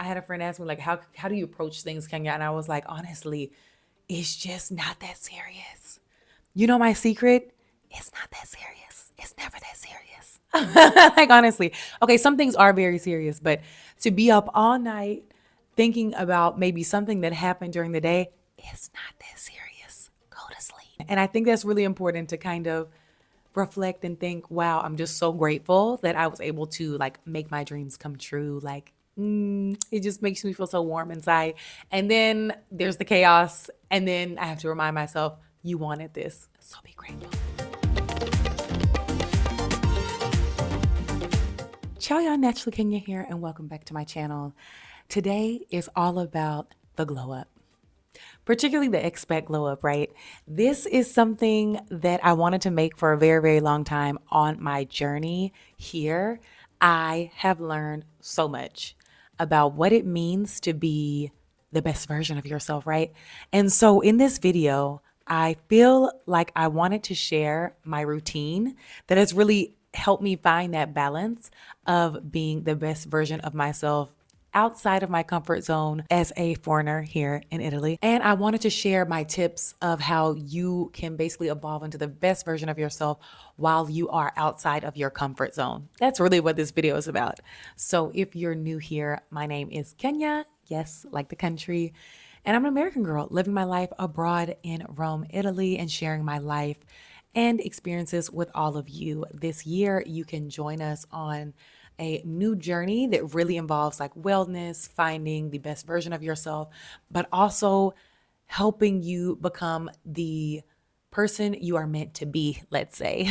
I had a friend ask me like, how do you approach things, Kenya? And I was like, honestly, it's just not that serious. You know my secret? It's not that serious. It's never that serious. Like honestly. Okay, some things are very serious, but to be up all night thinking about maybe something that happened during the day, it's not that serious. Go to sleep. And I think that's really important to kind of reflect and think, wow, I'm just so grateful that I was able to like make my dreams come true. Like, it just makes me feel so warm inside. And then there's the chaos. And then I have to remind myself, you wanted this. So be grateful. Ciao, y'all. Naturally Kenya here, and welcome back to my channel. Today is all about the glow up, particularly the expat glow up, right? This is something that I wanted to make for a very, very long time on my journey here. I have learned so much about what it means to be the best version of yourself, right? And so in this video, I feel like I wanted to share my routine that has really helped me find that balance of being the best version of myself outside of my comfort zone as a foreigner here in Italy. And I wanted to share my tips of how you can basically evolve into the best version of yourself while you are outside of your comfort zone. That's really what this video is about. So if you're new here, my name is Kenya. Yes, like the country. And I'm an American girl living my life abroad in Rome, Italy, and sharing my life and experiences with all of you. This year, you can join us on a new journey that really involves like wellness, finding the best version of yourself, but also helping you become the person you are meant to be, let's say.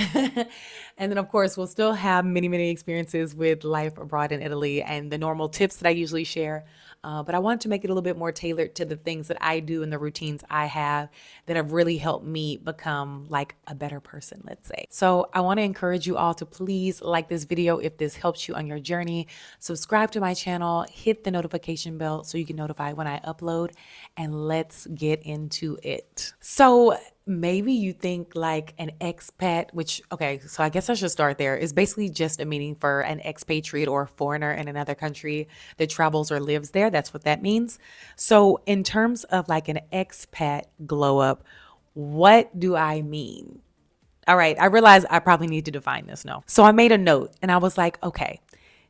And then, of course, we'll still have many, many experiences with life abroad in Italy and the normal tips that I usually share. But I wanted to make it a little bit more tailored to the things that I do and the routines I have that have really helped me become like a better person, let's say. So I want to encourage you all to please like this video if this helps you on your journey. Subscribe to my channel, hit the notification bell so you get notified when I upload, and let's get into it. So maybe you think like an expat, which, okay, so I guess I should start there, is basically just a meaning for an expatriate or a foreigner in another country that travels or lives there. That's what that means. So in terms of like an expat glow up, what do I mean? All right, I realize I probably need to define this. No. So I made a note and I was like, okay,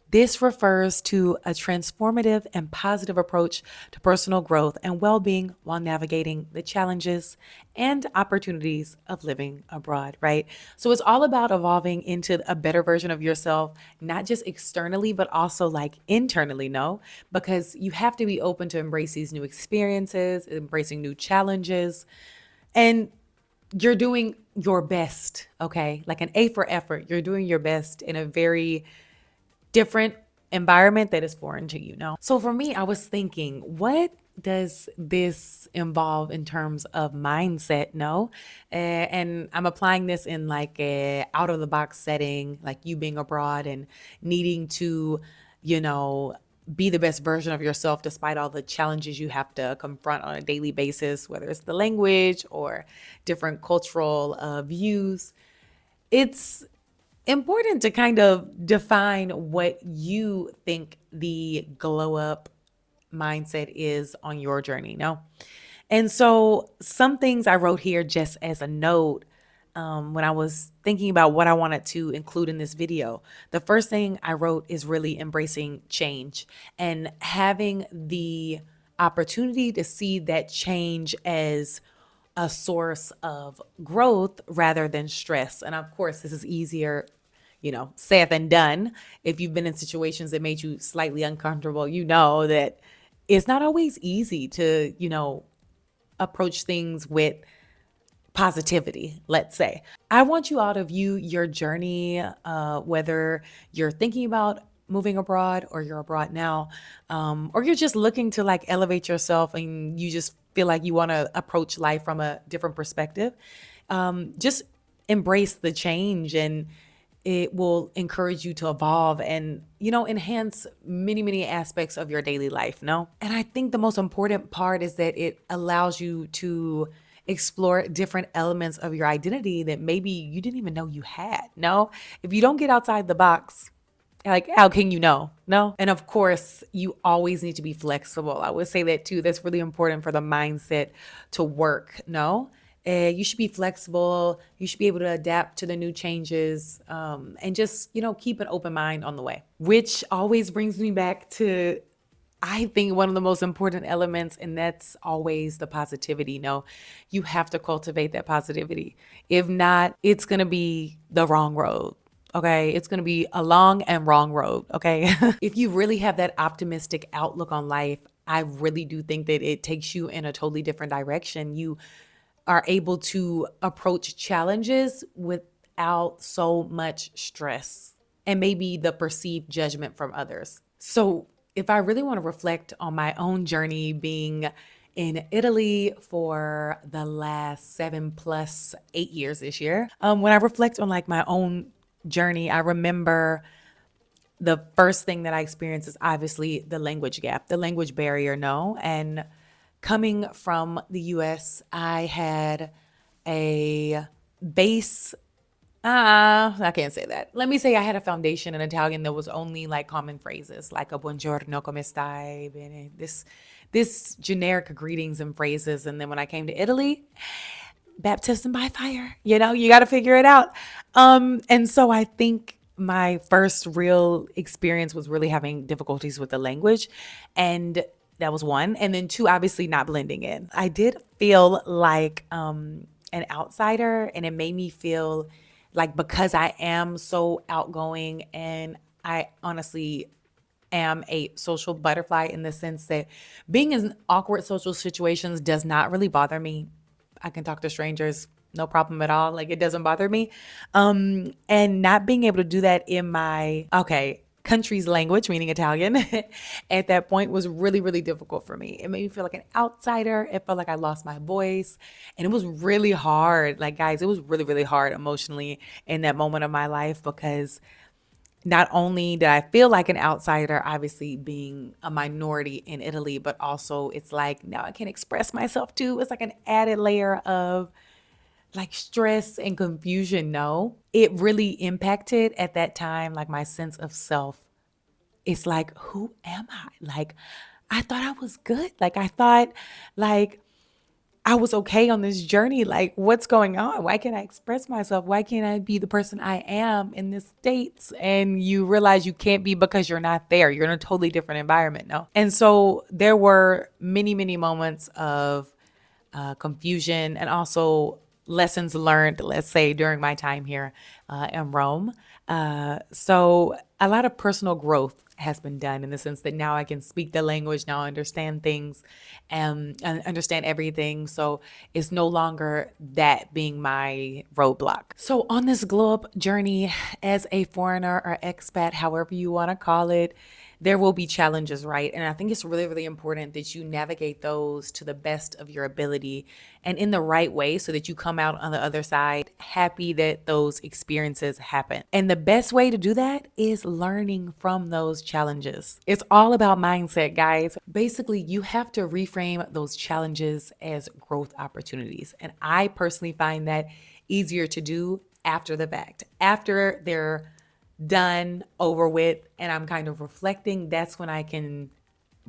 this refers to a transformative and positive approach to personal growth and well-being while navigating the challenges and opportunities of living abroad, right? So it's all about evolving into a better version of yourself, not just externally, but also like internally, no? Because you have to be open to embrace these new experiences, embracing new challenges, and you're doing your best, okay? Like an A for effort. You're doing your best in a very different environment that is foreign to you, no? So for me, I was thinking, what does this involve in terms of mindset? No. And I'm applying this in like a out of the box setting, like you being abroad and needing to, you know, be the best version of yourself despite all the challenges you have to confront on a daily basis, whether it's the language or different cultural views. It's important to kind of define what you think the glow up mindset is on your journey, no? And so some things I wrote here just as a note when I was thinking about what I wanted to include in this video. The first thing I wrote is really embracing change and having the opportunity to see that change as a source of growth rather than stress. And of course, this is easier, you know, said than done. If you've been in situations that made you slightly uncomfortable, you know that it's not always easy to, you know, approach things with positivity, let's say. I want you all to view your journey, whether you're thinking about moving abroad or you're abroad now, or you're just looking to like elevate yourself and you just feel like you want to approach life from a different perspective. Just embrace the change and it will encourage you to evolve and, you know, enhance many, many aspects of your daily life, no? And I think the most important part is that it allows you to explore different elements of your identity that maybe you didn't even know you had, no? If you don't get outside the box, Like, how can you know? No. And of course, you always need to be flexible. I would say that too. That's really important for the mindset to work. No. You should be flexible. You should be able to adapt to the new changes, and just, keep an open mind on the way. Which always brings me back to, I think, one of the most important elements, and that's always the positivity. No, you have to cultivate that positivity. If not, it's going to be the wrong road. Okay. It's going to be a long and wrong road. Okay. If you really have that optimistic outlook on life, I really do think that it takes you in a totally different direction. You are able to approach challenges without so much stress and maybe the perceived judgment from others. So, if I really want to reflect on my own journey being in Italy for the last 7 plus 8 years this year, when I reflect on like my own journey, I remember the first thing that I experienced is obviously the language gap, the language barrier, no. And coming from the US, I had a base. I can't say that. Let me say I had a foundation in Italian that was only like common phrases, like a buongiorno, come stai, bene, this generic greetings and phrases. And then when I came to Italy, baptism by fire, you got to figure it out. And so I think my first real experience was really having difficulties with the language. And that was one. And then two, obviously not blending in. I did feel like an outsider, and it made me feel like, because I am so outgoing and I honestly am a social butterfly in the sense that being in awkward social situations does not really bother me. I can talk to strangers, no problem at all. Like, it doesn't bother me. And not being able to do that in my, country's language, meaning Italian, at that point was really, really difficult for me. It made me feel like an outsider. It felt like I lost my voice. And it was really hard. Like, guys, it was really, really hard emotionally in that moment of my life, because not only did I feel like an outsider, obviously being a minority in Italy, but also it's like now I can't express myself too. It's like an added layer of like stress and confusion. No, it really impacted at that time, like my sense of self. It's like, who am I? Like, I thought I was good. Like, I thought like I was okay on this journey. Like, what's going on? Why can't I express myself? Why can't I be the person I am in the States? And you realize you can't be because you're not there. You're in a totally different environment. No. And so there were many, many moments of confusion and also lessons learned, let's say, during my time here in Rome. So a lot of personal growth has been done in the sense that now I can speak the language, now I understand things and understand everything. So it's no longer that being my roadblock. So on this glow up journey as a foreigner or expat, however you want to call it, there will be challenges, right? And I think it's really, really important that you navigate those to the best of your ability and in the right way so that you come out on the other side happy that those experiences happen. And the best way to do that is learning from those challenges. It's all about mindset, guys. Basically, you have to reframe those challenges as growth opportunities. And I personally find that easier to do after the fact, after they're done, over with, and I'm kind of reflecting. That's when I can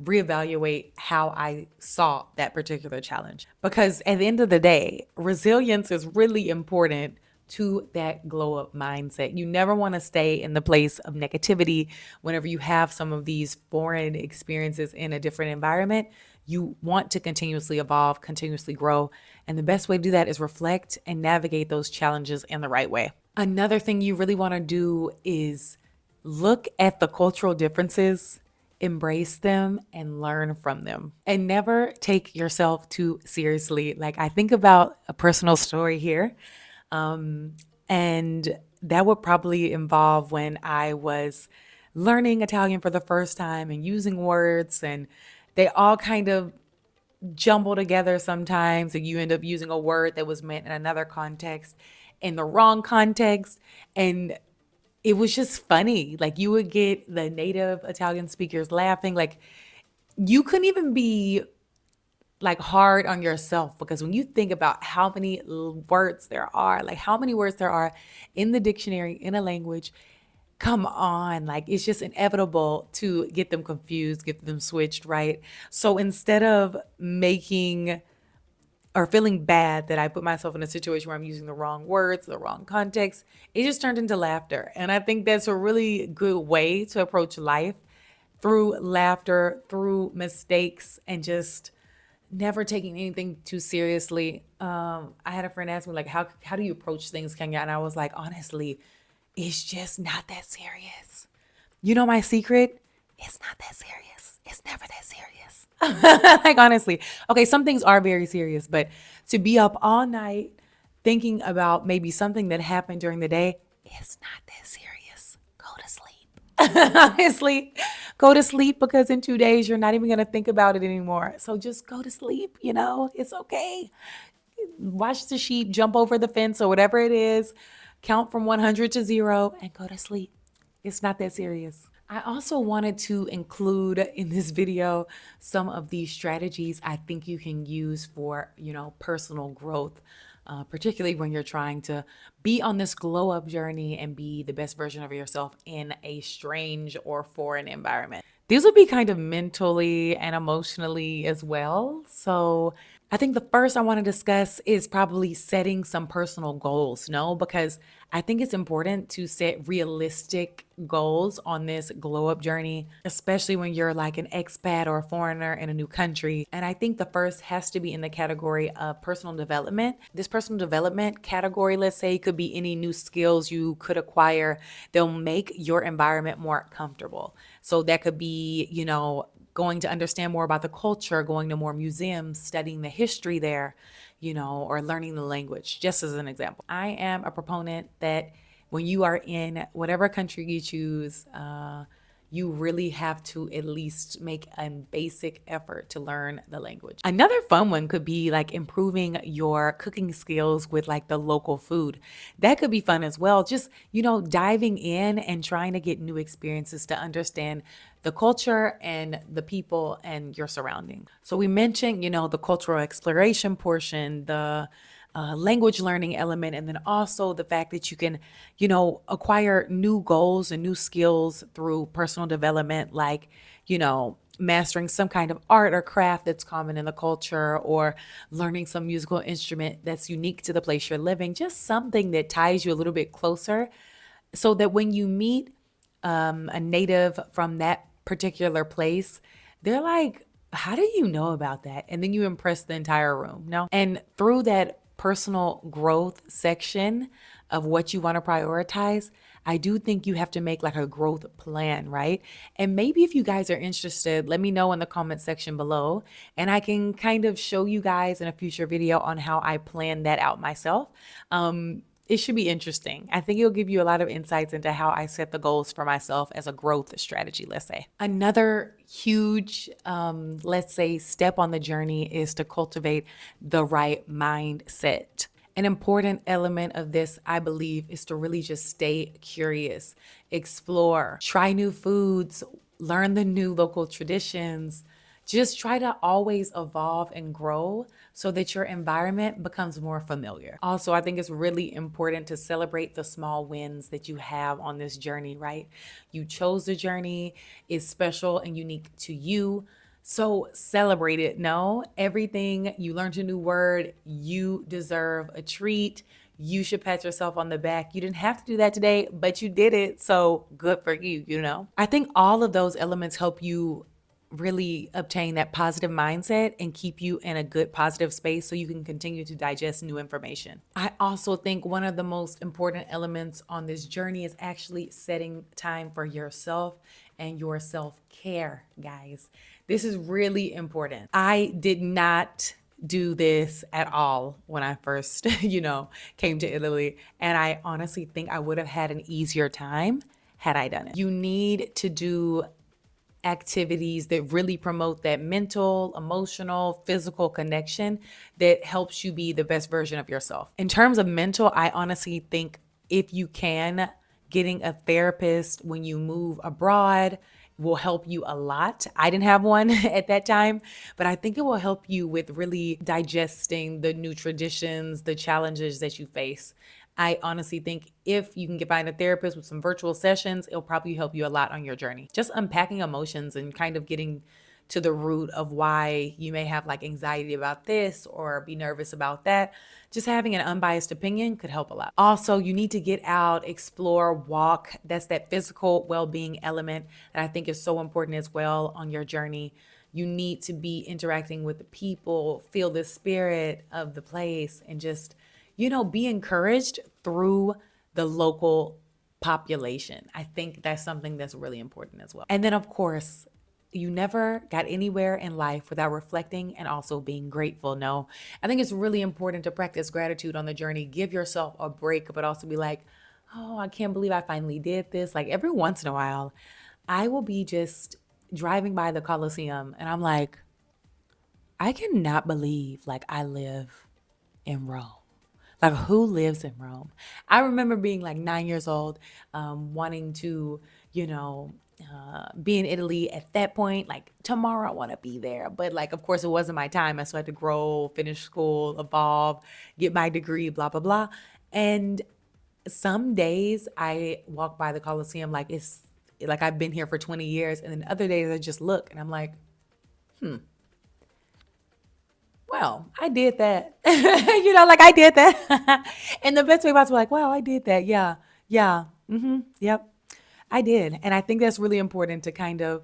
reevaluate how I saw that particular challenge. Because at the end of the day, resilience is really important to that glow up mindset. You never want to stay in the place of negativity whenever you have some of these foreign experiences in a different environment. You want to continuously evolve, continuously grow. And the best way to do that is reflect and navigate those challenges in the right way. Another thing you really want to do is look at the cultural differences, embrace them, and learn from them. And never take yourself too seriously. Like, I think about a personal story here. And that would probably involve when I was learning Italian for the first time and using words, and they all kind of jumble together sometimes, and you end up using a word that was meant in another context in the wrong context. And it was just funny. Like, you would get the native Italian speakers laughing. Like, you couldn't even be like hard on yourself, because when you think about how many words there are, like how many words there are in the dictionary in a language, come on, like it's just inevitable to get them confused, get them switched, right? So instead of making or feeling bad that I put myself in a situation where I'm using the wrong words, the wrong context, it just turned into laughter. And I think that's a really good way to approach life, through laughter, through mistakes, and just never taking anything too seriously. I had a friend ask me like, how do you approach things, Kenya? And I was like, honestly, it's just not that serious. You know my secret? It's not that serious. It's never that serious. Like honestly. Okay, some things are very serious, but to be up all night thinking about maybe something that happened during the day, it's not that serious. Go to sleep. Honestly, go to sleep, because in 2 days you're not even going to think about it anymore. So just go to sleep, it's okay. Watch the sheep jump over the fence or whatever it is, count from 100 to 0 and go to sleep. It's not that serious. I also wanted to include in this video some of these strategies I think you can use for, personal growth, particularly when you're trying to be on this glow up journey and be the best version of yourself in a strange or foreign environment. These would be kind of mentally and emotionally as well. So I think the first I want to discuss is probably setting some personal goals, no? Because I think it's important to set realistic goals on this glow up journey, especially when you're like an expat or a foreigner in a new country. And I think the first has to be in the category of personal development. This personal development category, let's say, could be any new skills you could acquire. They'll make your environment more comfortable. So that could be, going to understand more about the culture, going to more museums, studying the history there, or learning the language, just as an example. I am a proponent that when you are in whatever country you choose, you really have to at least make a basic effort to learn the language. Another fun one could be like improving your cooking skills with like the local food. That could be fun as well. Just, diving in and trying to get new experiences to understand the culture and the people and your surroundings. So we mentioned, the cultural exploration portion, the language learning element, and then also the fact that you can, acquire new goals and new skills through personal development, like, mastering some kind of art or craft that's common in the culture, or learning some musical instrument that's unique to the place you're living, just something that ties you a little bit closer, so that when you meet a native from that particular place, they're like, how do you know about that? And then you impress the entire room. No. And through that personal growth section of what you want to prioritize, I do think you have to make like a growth plan, right? And maybe if you guys are interested, let me know in the comment section below, and I can kind of show you guys in a future video on how I plan that out myself. It should be interesting. I think it'll give you a lot of insights into how I set the goals for myself as a growth strategy, let's say. Another huge, let's say, step on the journey is to cultivate the right mindset. An important element of this, I believe, is to really just stay curious, explore, try new foods, learn the new local traditions. Just try to always evolve and grow so that your environment becomes more familiar. Also, I think it's really important to celebrate the small wins that you have on this journey, right? You chose the journey, it's special and unique to you. So celebrate it. No, everything you learned a new word, you deserve a treat. You should pat yourself on the back. You didn't have to do that today, but you did it. So good for you, I think all of those elements help you really obtain that positive mindset and keep you in a good positive space so you can continue to digest new information. I also think one of the most important elements on this journey is actually setting time for yourself and your self-care, guys. This is really important. I did not do this at all when I first, came to Italy. And I honestly think I would have had an easier time had I done it. You need to do activities that really promote that mental, emotional, physical connection that helps you be the best version of yourself. In terms of mental, I honestly think if you can, getting a therapist when you move abroad will help you a lot. I didn't have one at that time, but I think it will help you with really digesting the new traditions, the challenges that you face. I honestly think if you can find a therapist with some virtual sessions, it'll probably help you a lot on your journey. Just unpacking emotions and kind of getting to the root of why you may have like anxiety about this or be nervous about that. Just having an unbiased opinion could help a lot. Also, you need to get out, explore, walk. That's that physical well being element that I think is so important as well on your journey. You need to be interacting with the people, feel the spirit of the place, and just, be encouraged through the local population. I think that's something that's really important as well. And then, of course, you never got anywhere in life without reflecting and also being grateful. No, I think it's really important to practice gratitude on the journey. Give yourself a break, but also be like, oh, I can't believe I finally did this. Like every once in a while, I will be just driving by the Coliseum and I'm like, I cannot believe like I live in Rome. Like who lives in Rome? I remember being like 9 years old, wanting to, be in Italy at that point. Like tomorrow, I want to be there, but like, of course, it wasn't my time. I still had to grow, finish school, evolve, get my degree, blah blah blah. And some days I walk by the Coliseum like it's like I've been here for 20 years, and then other days I just look and I'm like, well, I did that. Like I did that. And the best way possible, like, wow, I did that. Yeah. Yeah. Yep. I did. And I think that's really important to kind of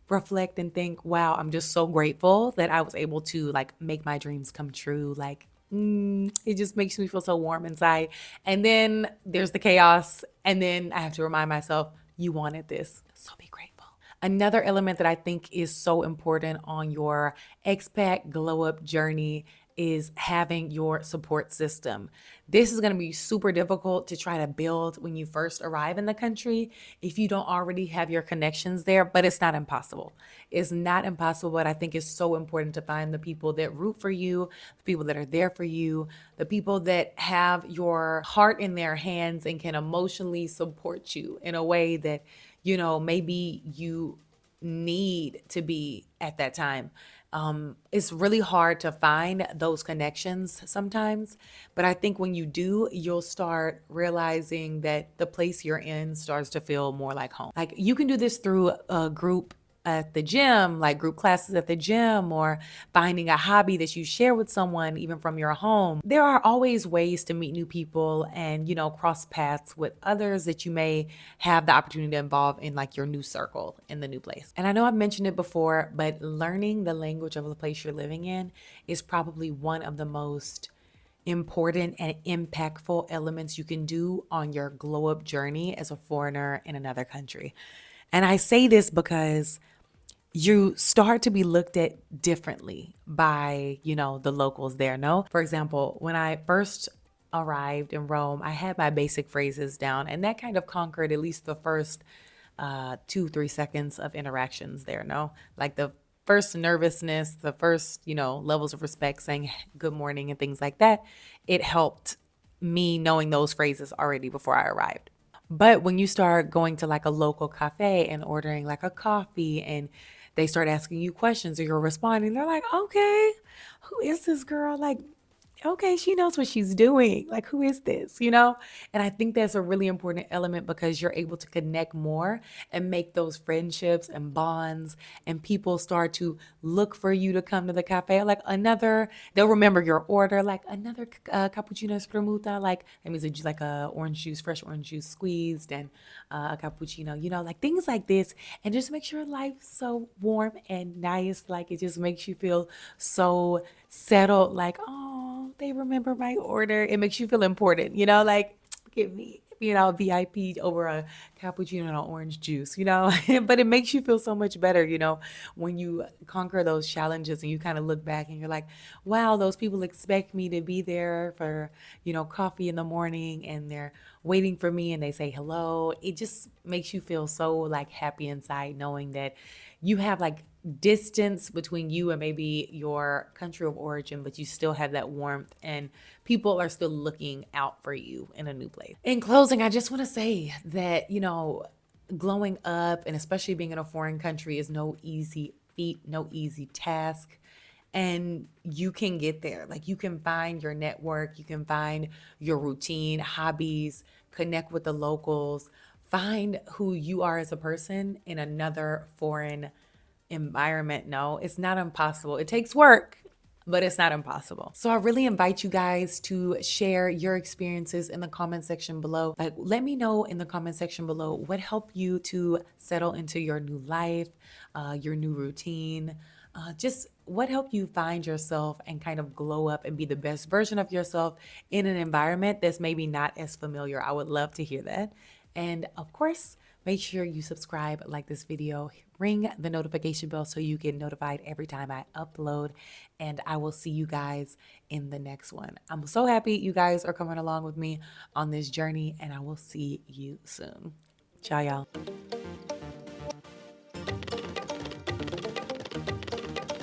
reflect and think, wow, I'm just so grateful that I was able to like make my dreams come true. Like, it just makes me feel so warm inside. And then there's the chaos. And then I have to remind myself, you wanted this. So be grateful. Another element that I think is so important on your expat glow up journey is having your support system. This is going to be super difficult to try to build when you first arrive in the country if you don't already have your connections there, but it's not impossible. It's not impossible, but I think it's so important to find the people that root for you, the people that are there for you, the people that have your heart in their hands and can emotionally support you in a way that maybe you need to be at that time. It's really hard to find those connections sometimes, but I think when you do, you'll start realizing that the place you're in starts to feel more like home. Like you can do this through a group at the gym, like group classes at the gym, or finding a hobby that you share with someone, even from your home. There are always ways to meet new people and, cross paths with others that you may have the opportunity to involve in like your new circle in the new place. And I know I've mentioned it before, but learning the language of the place you're living in is probably one of the most important and impactful elements you can do on your glow up journey as a foreigner in another country. And I say this because you start to be looked at differently by, the locals there, no? For example, when I first arrived in Rome, I had my basic phrases down, and that kind of conquered at least the first 2-3 seconds of interactions there, no? Like the first nervousness, the first, levels of respect, saying good morning and things like that. It helped me knowing those phrases already before I arrived. But when you start going to like a local cafe and ordering like a coffee and they start asking you questions or you're responding, they're like, okay, who is this girl? Like, okay, she knows what she's doing. Like, who is this? And I think that's a really important element because you're able to connect more and make those friendships and bonds, and people start to look for you to come to the cafe. Like, they'll remember your order, like another cappuccino spremuta. Like, that means it's like a orange juice, fresh orange juice squeezed, and a cappuccino, like things like this. And just make sure life's so warm and nice. Like, it just makes you feel so settled, like, oh, they remember my order. It makes you feel important, like give me, VIP over a cappuccino and an orange juice, but it makes you feel so much better, when you conquer those challenges and you kind of look back and you're like, wow, those people expect me to be there for, coffee in the morning and they're waiting for me and they say hello. It just makes you feel so like happy inside knowing that you have like distance between you and maybe your country of origin, but you still have that warmth and people are still looking out for you in a new place. In closing, I just want to say that, glowing up and especially being in a foreign country is no easy feat, no easy task. and you can get there. Like you can find your network, you can find your routine, hobbies, connect with the locals, find who you are as a person in another foreign environment. No, it's not impossible. It takes work, but it's not impossible. So I really invite you guys to share your experiences in the comment section below. Like, let me know in the comment section below what helped you to settle into your new life, your new routine. Just what helped you find yourself and kind of glow up and be the best version of yourself in an environment that's maybe not as familiar. I would love to hear that. And of course, make sure you subscribe, like this video, ring the notification bell so you get notified every time I upload. And I will see you guys in the next one. I'm so happy you guys are coming along with me on this journey, and I will see you soon. Ciao, y'all.